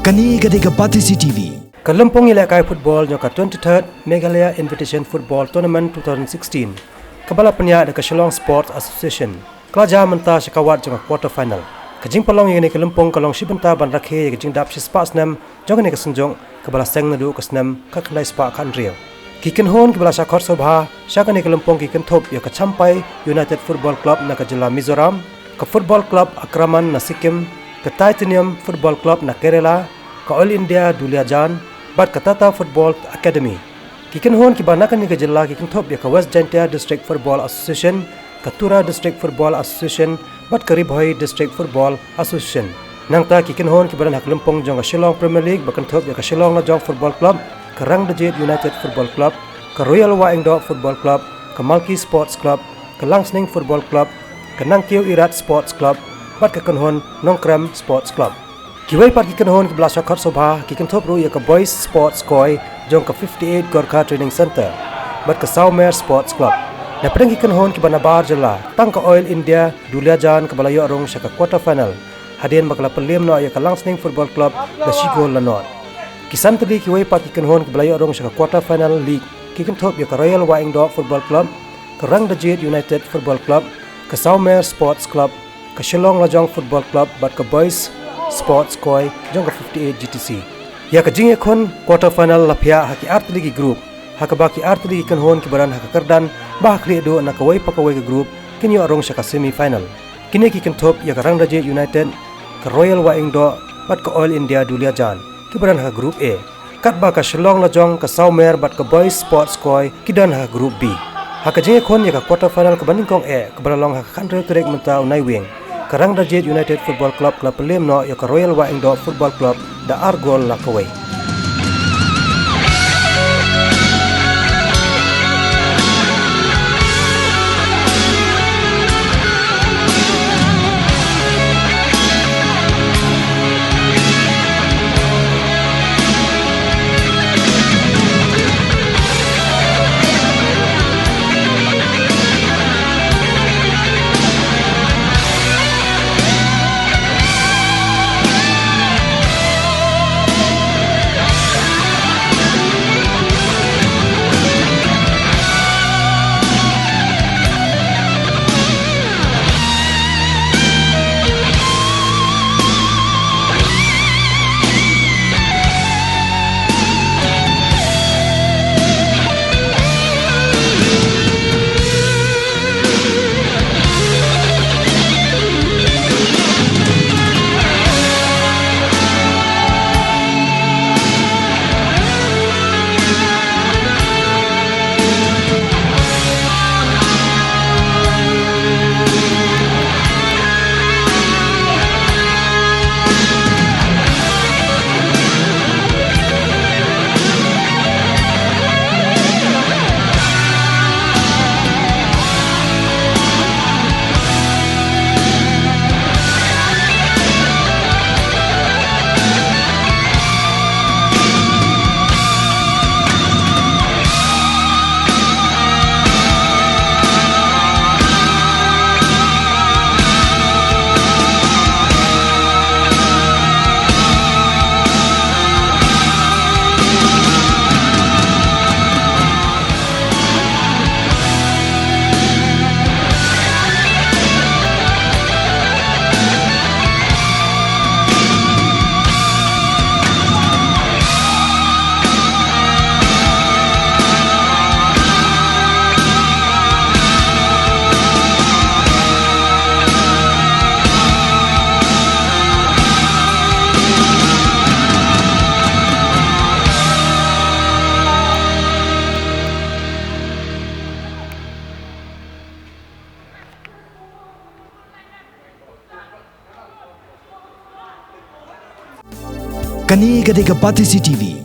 Kani gadega Pati CTV. Kalampong Ilakai Football yung 23rd Meghalaya Invitation Football Tournament 2016. Kabala panya ada Shillong Sports Association. Kelaja menta syakawat yung quarter final. Kajing palong yung ni Kalampong kalong shibenta ban rakhe kajing dap shi spas nem jong ni kasenjong kabala seng nadu kasnem kaklai spa kanrio. Kiken hon kabala syakot sobha syaka ni Kalampong kiken top yung kachampai United Football Club na kajila Mizoram, ka Football Club Akraman na Sikkim, ka Titanium Football Club na Kerala, ka All India Duliajan, bat ka Tata Football Academy. Kiken hon kibanakan ni kajila kiken top ya ka West Jaintia District Football Association, ka Tura District Football Association, bat ka Ribhoi District Football Association. Nang ta kiken hon kibaran Haklumpong jong ka Shillong Premier League bakan top ya ka Shillong Lajong Football Club, ka Rangdajit United Football Club, ka Royal Waingdo Football Club, ka Malki Sports Club, ka Langsning Football Club, ka Nangkio Irat Sports Club, bat ka kanhon Nongkrem Sports Club. Kiway pat kikan hon kibla syakot sobha kikan top ru ya ka Boys Sports Koi jong ka 58 Gorkha Training Center bat ka Saumer Sports Club. Na pedang kikan hon kibana bar jala tang ka Oil India Duliajan kabala yo arong syaka quarter final. Hadien bakala pelem no ya ka Langsning Football Club la Shigol Lanot. Kisan tadi kiway pat kikan hon kibala yo arong syaka quarter final league kikan top ya ka Royal Waingdo Football Club, ka Rangdajit United Football Club, ka Saumer Sports Club, ka Shillong Lajong Football Club bat ka Boys Sports Koi jong ka 58 GTC. Ya ka jing ekon quarter final lapia haki artli ki group. Haka baki artli kan hon ki baran haka kardan bah kli do na kawai pakawai ka group kinyo arong sa ka semi final. Kini ki kan top ya ka Rangdaje United, ka Royal Waingdo bat ka All India Duliajan ki baran haka group A. Kat ba ka Shillong Lajong ka Saumer bat ka Boys Sports Koi ki dan haka group B. Haka jing ekon ya ka quarter final ka banding kong A ka baralong haka country trek menta unai wing. Ka Rangdajit United Football Club klub pelem no ya ka Royal Waingdo Football Club da Argol Lakawai. Kani gadega Pati CTV.